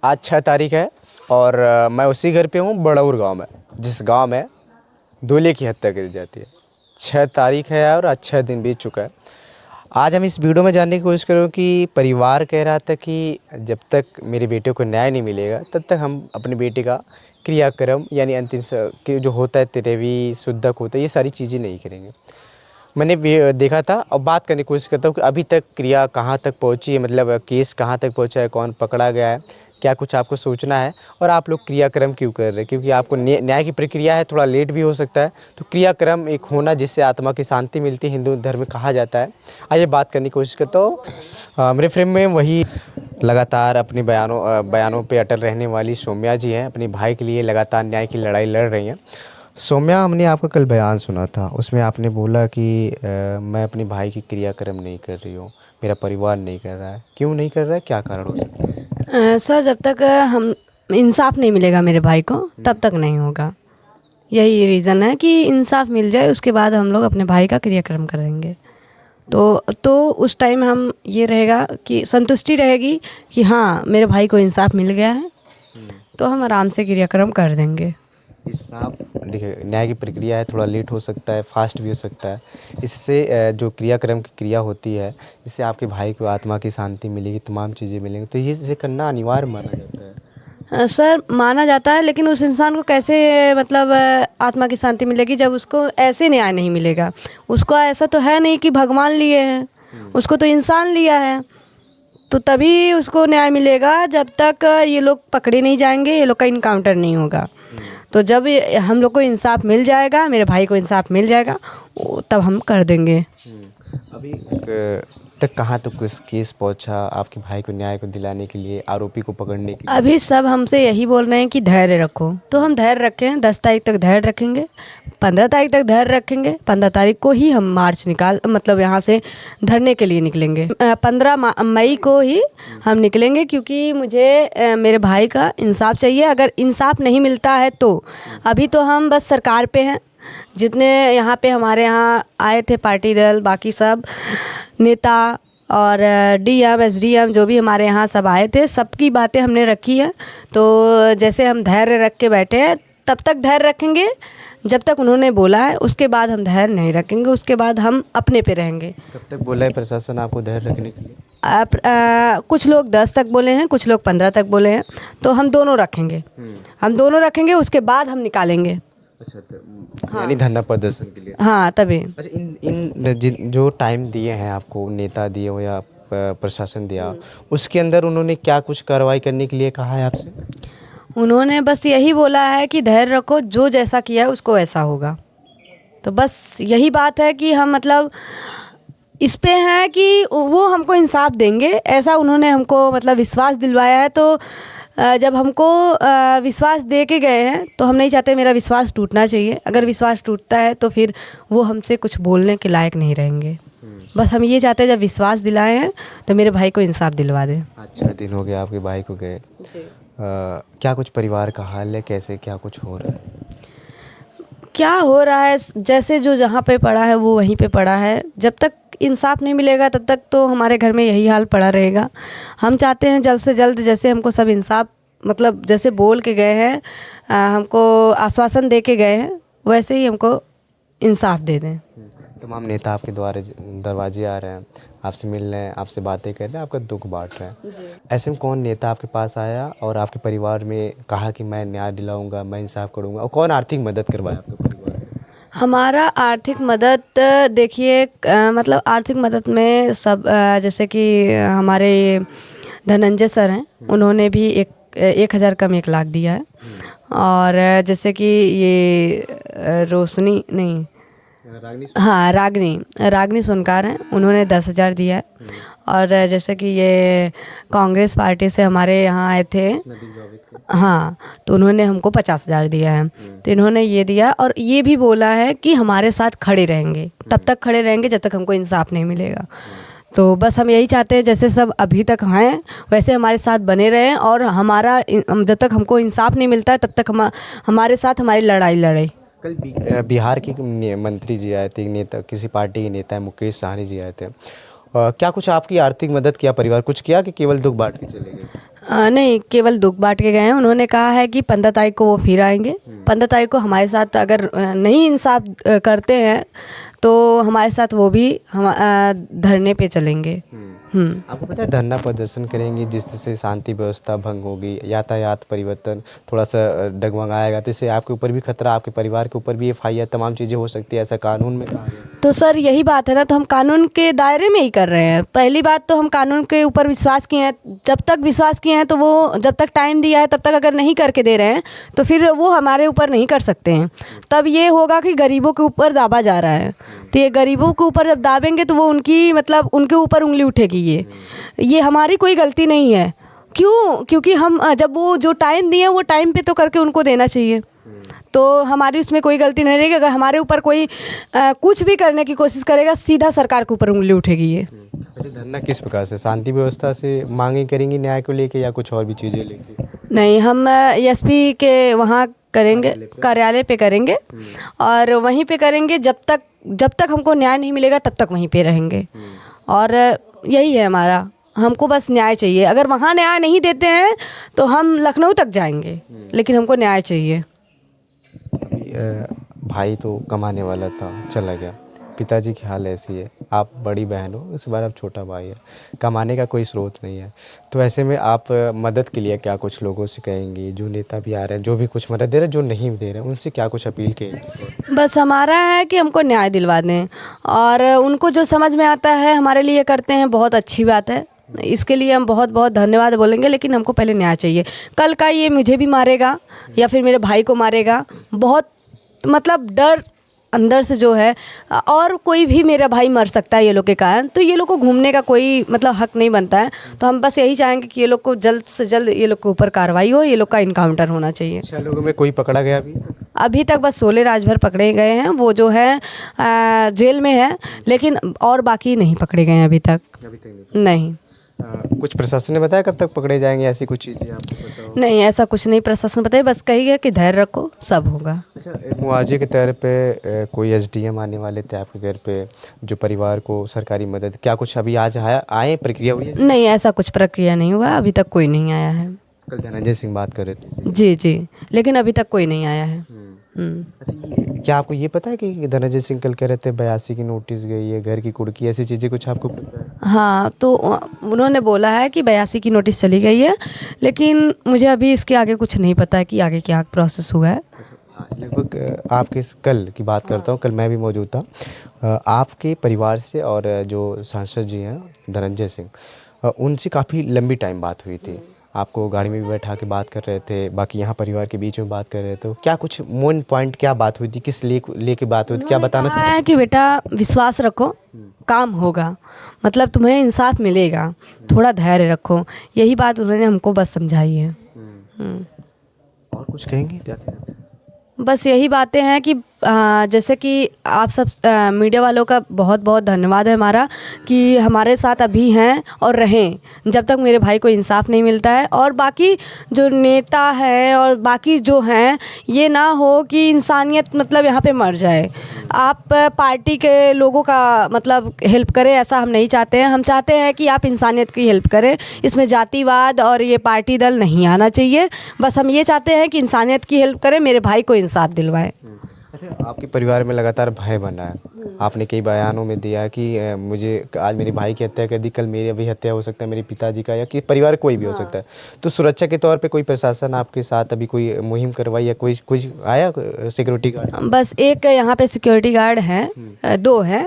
आज 6 तारीख है और मैं उसी घर पे हूँ बड़ौर गांव में, जिस गांव में दूल्हे की हत्या करी जाती है। 6 तारीख है और आज 6 दिन बीत चुका है। आज हम इस वीडियो में जानने की कोशिश करें कि परिवार कह रहा था कि जब तक मेरे बेटे को न्याय नहीं मिलेगा तब तक हम अपने बेटे का क्रियाक्रम यानी अंतिम कि जो होता है तेरहवीं शुद्धक होता है, ये सारी चीज़ें नहीं करेंगे। मैंने देखा था और बात करने की कोशिश करता हूँ कि अभी तक क्रिया कहाँ तक पहुँची है, मतलब केस कहाँ तक पहुँचा है, कौन पकड़ा गया है, क्या कुछ आपको सोचना है और आप लोग क्रियाक्रम क्यों कर रहे हैं, क्योंकि आपको न्याय की प्रक्रिया है, थोड़ा लेट भी हो सकता है। तो क्रियाक्रम एक होना जिससे आत्मा की शांति मिलती है, हिंदू धर्म में कहा जाता है। आइए बात करने की कोशिश करता हूँ। मेरे फ्रेम में वही लगातार अपने बयानों पे अटल रहने वाली सौम्या जी हैं। अपने भाई के लिए लगातार न्याय की लड़ाई लड़ रही हैं। सौम्या, हमने आपका कल बयान सुना था, उसमें आपने बोला कि मैं अपने भाई की क्रियाक्रम नहीं कर रही हूँ, मेरा परिवार नहीं कर रहा है। क्यों नहीं कर रहा है, क्या कारण हो सकता है? सर, जब तक हम इंसाफ नहीं मिलेगा मेरे भाई को तब तक नहीं होगा। यही रीज़न है कि इंसाफ मिल जाए उसके बाद हम लोग अपने भाई का क्रियाक्रम करेंगे। तो उस टाइम हम ये रहेगा कि संतुष्टि रहेगी कि हाँ मेरे भाई को इंसाफ मिल गया है, तो हम आराम से क्रियाक्रम कर देंगे। इंसाफ, देखिए न्याय की प्रक्रिया है, थोड़ा लेट हो सकता है, फास्ट भी हो सकता है। इससे जो क्रियाक्रम की क्रिया होती है, इससे आपके भाई को आत्मा की शांति मिलेगी, तमाम चीज़ें मिलेंगी, तो ये इसे करना अनिवार्य माना जाता है। सर, माना जाता है, लेकिन उस इंसान को कैसे मतलब आत्मा की शांति मिलेगी जब उसको ऐसे न्याय नहीं मिलेगा। उसको ऐसा तो है नहीं कि भगवान लिए हैं, उसको तो इंसान लिया है, तो तभी उसको न्याय मिलेगा। जब तक ये लोग पकड़े नहीं जाएंगे, ये लोग का इनकाउंटर नहीं होगा। तो जब हम लोग को इंसाफ मिल जाएगा, मेरे भाई को इंसाफ मिल जाएगा, तब हम कर देंगे। अभी तक कहाँ तक केस पहुँचा आपके भाई को न्याय को दिलाने के लिए, आरोपी को पकड़ने के लिए? अभी सब हमसे यही बोल रहे हैं कि धैर्य रखो, तो हम धैर्य रखें। 10 तारीख तक धैर्य रखेंगे, 15 तारीख तक धैर्य रखेंगे। 15 तारीख को ही हम मार्च मतलब यहाँ से धरने के लिए निकलेंगे। 15 मई को ही हम निकलेंगे, क्योंकि मुझे मेरे भाई का इंसाफ चाहिए। अगर इंसाफ नहीं मिलता है तो अभी तो हम बस सरकार पे हैं। जितने यहाँ पे हमारे यहाँ आए थे पार्टी दल, बाकी सब नेता और डीएम एसडीएम जो भी हमारे यहाँ सब आए थे, सबकी बातें हमने रखी है। तो जैसे हम धैर्य रख के बैठे हैं, तब तक धैर्य रखेंगे जब तक उन्होंने बोला है। उसके बाद हम धैर्य नहीं रखेंगे, उसके बाद हम अपने पे रहेंगे। कब तक बोला है प्रशासन आपको धैर्य रखने के लिए? कुछ लोग 10 तक बोले हैं, कुछ लोग 15 तक बोले हैं, तो हम दोनों रखेंगे। हम दोनों रखेंगे, उसके बाद हम निकालेंगे। अच्छा, तो यानी धरना प्रदर्शन के लिए? हाँ, तभी। अच्छा, इन जो टाइम दिए हैं आपको, नेता दिए हो या प्रशासन दिया, उसके अंदर उन्होंने क्या कुछ कार्रवाई करने के लिए कहा है आपसे? उन्होंने बस यही बोला है कि धैर्य रखो, जो जैसा किया है उसको ऐसा होगा। तो बस यही बात है कि हम मतलब इस पे हैं कि वो हमको इंसाफ देंगे, ऐसा उन्होंने हमको मतलब विश्वास दिलवाया है। तो जब हमको विश्वास दे के गए हैं, तो हम नहीं चाहते मेरा विश्वास टूटना चाहिए। अगर विश्वास टूटता है तो फिर वो हमसे कुछ बोलने के लायक नहीं रहेंगे। बस हम ये चाहते हैं जब विश्वास दिलाए हैं तो मेरे भाई को इंसाफ दिलवा दें। अच्छा, दिन हो गया आपके भाई को गए। क्या कुछ परिवार का हाल है, कैसे क्या कुछ हो रहा है? क्या हो रहा है, जैसे जो जहाँ पे पड़ा है वो वहीं पे पड़ा है। जब तक इंसाफ नहीं मिलेगा तब तक तो हमारे घर में यही हाल पड़ा रहेगा। हम चाहते हैं जल्द से जल्द, जैसे हमको सब इंसाफ मतलब जैसे बोल के गए हैं, हमको आश्वासन दे के गए हैं, वैसे ही हमको इंसाफ दे दें। तमाम नेता आपके दरवाजे आ रहे हैं, आपसे मिल रहे हैं, आपसे बातें कर रहे हैं, आपका दुख बांट रहे हैं। ऐसे में कौन नेता आपके पास आया और आपके परिवार में कहा कि मैं न्याय दिलाऊंगा, मैं इंसाफ करूंगा, और कौन आर्थिक मदद करवाया आपके परिवार में? हमारा आर्थिक मदद, देखिए मतलब आर्थिक मदद में सब जैसे कि हमारे धनंजय सर हैं, उन्होंने भी 1,000 कम 1 लाख दिया है। और जैसे कि ये रोशनी नहीं, हाँ, रागनी सोनकार हैं, उन्होंने 10,000 दिया है। और जैसे कि ये कांग्रेस पार्टी से हमारे यहाँ आए थे, हाँ, तो उन्होंने हमको 50,000 दिया है। तो इन्होंने ये दिया और ये भी बोला है कि हमारे साथ खड़े रहेंगे, तब तक खड़े रहेंगे जब तक हमको इंसाफ नहीं मिलेगा। तो बस हम यही चाहते हैं जैसे सब अभी तक हैं वैसे हमारे साथ बने रहें, और हमारा जब तक हमको इंसाफ नहीं मिलता है तब तक हमारे साथ हमारी लड़ाई लड़े। कल बिहार के मंत्री जी आए थे, नेता, किसी पार्टी के नेता है, मुकेश सहनी जी आए थे। क्या कुछ आपकी आर्थिक मदद किया, परिवार कुछ किया कि केवल दुख बांट के चले गए? नहीं, केवल दुख बांट के गए हैं। उन्होंने कहा है कि 15 तारीख को वो फिर आएंगे। 15 तारीख को हमारे साथ अगर नहीं इंसाफ करते हैं तो हमारे साथ वो भी हम धरने पे चलेंगे। आपको पता है धरना प्रदर्शन करेंगी जिससे शांति व्यवस्था भंग होगी, यातायात परिवर्तन थोड़ा सा डगमगाएगा, तो इससे आपके ऊपर भी खतरा, आपके परिवार के ऊपर भी एफआईआर तमाम चीज़ें हो सकती है, ऐसा कानून में कहा गया है। तो सर यही बात है ना, तो हम कानून के दायरे में ही कर रहे हैं। पहली बात तो हम कानून के ऊपर विश्वास किए हैं। जब तक विश्वास किए हैं तो वो जब तक टाइम दिया है तब तक अगर नहीं करके दे रहे हैं तो फिर वो हमारे ऊपर नहीं कर सकते हैं। तब ये होगा कि गरीबों के ऊपर दाबा जा रहा है, तो ये गरीबों के ऊपर जब दाबेंगे तो वो उनकी मतलब उनके ऊपर उंगली उठेगी। ये हमारी कोई गलती नहीं है। क्यों? क्योंकि हम जब वो जो टाइम दिए वो टाइम पे तो करके उनको देना चाहिए। तो हमारी उसमें कोई गलती नहीं रहेगी। अगर हमारे ऊपर कोई कुछ भी करने की कोशिश करेगा सीधा सरकार के ऊपर उंगली उठेगी ये। अच्छा, धरना किस प्रकार से, शांति व्यवस्था से मांगे करेंगी न्याय को लेके या कुछ और भी चीज़ें लेके? नहीं, हम एसपी के वहाँ करेंगे, कार्यालय पे करेंगे और वहीं पे करेंगे। जब तक हमको न्याय नहीं मिलेगा तब तक वहीं पे रहेंगे। और यही है हमारा, हमको बस न्याय चाहिए। अगर वहाँ न्याय नहीं देते हैं तो हम लखनऊ तक जाएंगे, लेकिन हमको न्याय चाहिए। भाई तो कमाने वाला था, चला गया, पिताजी की हाल ऐसी है, आप बड़ी बहन हो, इस बार आप छोटा भाई है, कमाने का कोई स्रोत नहीं है, तो ऐसे में आप मदद के लिए क्या कुछ लोगों से कहेंगी? जो नेता भी आ रहे हैं, जो भी कुछ मदद दे रहे हैं, जो नहीं दे रहे हैं, उनसे क्या कुछ अपील करेंगे? बस हमारा है कि हमको न्याय दिलवा दें और उनको जो समझ में आता है हमारे लिए करते हैं, बहुत अच्छी बात है। इसके लिए हम बहुत बहुत धन्यवाद बोलेंगे, लेकिन हमको पहले न्याय चाहिए। कल का ये मुझे भी मारेगा या फिर मेरे भाई को मारेगा, बहुत मतलब डर अंदर से जो है। और कोई भी मेरा भाई मर सकता है ये लोग के कारण, तो ये लोग को घूमने का कोई मतलब हक नहीं बनता है। तो हम बस यही चाहेंगे कि ये लोग को जल्द से जल्द ये लोग के ऊपर कार्रवाई हो, ये लोग का इनकाउंटर होना चाहिए। 6 लोगों में कोई पकड़ा गया अभी? अभी तक बस 16 राजभर पकड़े गए हैं, वो जो है जेल में है, लेकिन और बाकी नहीं पकड़े गए हैं अभी तक। अभी तक नहीं, कुछ प्रशासन ने बताया कब तक पकड़े जाएंगे, ऐसी कुछ चीज़ें आपको पता हो? नहीं ऐसा कुछ नहीं प्रशासन बताइए, बस कहिए कि धैर्य रखो, सब होगा। अच्छा, एक मुआवजे के तौर पे कोई एसडीएम आने वाले थे आपके घर पे, जो परिवार को सरकारी मदद, क्या कुछ अभी आज आए, प्रक्रिया हुई है? नहीं, ऐसा कुछ प्रक्रिया नहीं हुआ, अभी तक कोई नहीं आया है। कल धनंजय सिंह बात कर रहे थे। जी जी, लेकिन अभी तक कोई नहीं आया है। अच्छा, क्या आपको ये पता है कि धनंजय सिंह कल कह रहे थे 82 की नोटिस गई है, घर की कुड़की, ऐसी चीज़ें कुछ आपको पता है? हाँ, तो उन्होंने बोला है कि 82 की नोटिस चली गई है, लेकिन मुझे अभी इसके आगे कुछ नहीं पता है कि आगे क्या प्रोसेस हुआ है। लगभग आपके कल की बात करता हूँ, कल मैं भी मौजूद था, आपके परिवार से और जो सांसद जी हैं धनंजय सिंह, उनसे काफ़ी लंबी टाइम बात हुई थी। आपको गाड़ी में भी बैठा के बात कर रहे थे, बाकी यहाँ परिवार के बीच में बात कर रहे थे, क्या कुछ मेन पॉइंट क्या बात हुई थी, किस लेके बात हुई थी, क्या बताना कहा है कि बेटा विश्वास रखो, काम होगा, मतलब तुम्हें इंसाफ मिलेगा, थोड़ा धैर्य रखो, यही बात उन्होंने हमको बस समझाई है। और कुछ कहेंगे जाते? बस यही बातें हैं कि जैसे कि आप सब मीडिया वालों का बहुत बहुत धन्यवाद है हमारा, कि हमारे साथ अभी हैं और रहें जब तक मेरे भाई को इंसाफ नहीं मिलता है। और बाकी जो नेता हैं और बाकी जो हैं, ये ना हो कि इंसानियत मतलब यहाँ पे मर जाए। आप पार्टी के लोगों का मतलब हेल्प करें, ऐसा हम नहीं चाहते हैं। हम चाहते हैं कि आप इंसानियत की हेल्प करें, इसमें जातिवाद और ये पार्टी दल नहीं आना चाहिए। बस हम ये चाहते हैं कि इंसानियत की हेल्प करें, मेरे भाई को इंसाफ दिलवाएं। अच्छा, आपके परिवार में लगातार भय बना है, आपने कई बयानों में दिया कि मुझे आज मेरे भाई की हत्या कर दी, कल मेरी भी हत्या हो सकता है, मेरे पिताजी का, या कि परिवार कोई भी हो सकता है। तो सुरक्षा के तौर पे कोई प्रशासन आपके साथ अभी कोई मुहिम करवाई या कोई कुछ आया सिक्योरिटी गार्ड? बस एक यहाँ पे सिक्योरिटी गार्ड हैं, 2 हैं,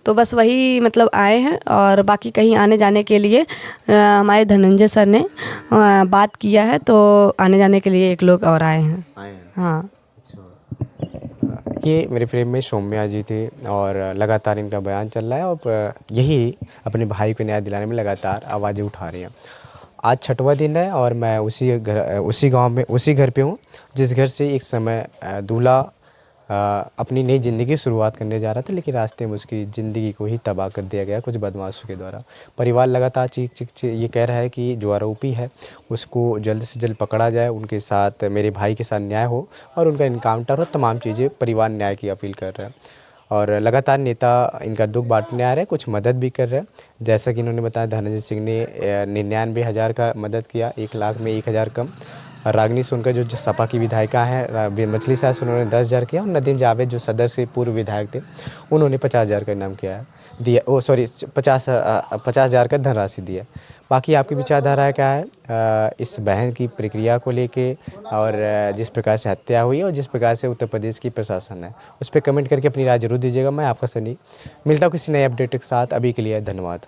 तो बस वही मतलब आए हैं। और बाकी कहीं आने जाने के लिए हमारे धनंजय सर ने बात किया है, तो आने जाने के लिए एक लोग और आए हैं। हाँ, ये मेरे फ्रेम में सौम्या जी थे और लगातार इनका बयान चल रहा है और यही अपने भाई को न्याय दिलाने में लगातार आवाज़ें उठा रही हैं। आज 6वां दिन है और मैं उसी गांव में उसी घर पे हूँ जिस घर से एक समय दूल्हा अपनी नई ज़िंदगी की शुरुआत करने जा रहा था, लेकिन रास्ते में उसकी ज़िंदगी को ही तबाह कर दिया गया कुछ बदमाशों के द्वारा। परिवार लगातार चीख ये कह रहा है कि जो आरोपी है उसको जल्द से जल्द पकड़ा जाए, उनके साथ मेरे भाई के साथ न्याय हो और उनका इनकाउंटर हो, तमाम चीज़ें परिवार न्याय की अपील कर रहा है। और लगातार नेता इनका दुख बांटने आ रहे हैं, कुछ मदद भी कर रहे हैं। जैसा कि इन्होंने बताया, धनंजय सिंह ने 99,000 का मदद किया, 1 लाख में 1,000 कम। और रागिनी सोनकर जो सपा की विधायिका हैं मछली शहर से, उन्होंने 10,000 किया। और नदीम जावेद जो सदस्य पूर्व विधायक थे, उन्होंने 50,000 का इनाम किया है, दिया। 50,000 का धनराशि दिया। बाकी आपकी विचारधारा क्या है इस बहन की प्रक्रिया को लेके, और जिस प्रकार से हत्या हुई है और जिस प्रकार से उत्तर प्रदेश की प्रशासन है, उस पर कमेंट करके अपनी राय जरूर दीजिएगा। मैं आपका सनी मिलता हूँ किसी नए अपडेट के साथ। अभी के लिए धन्यवाद।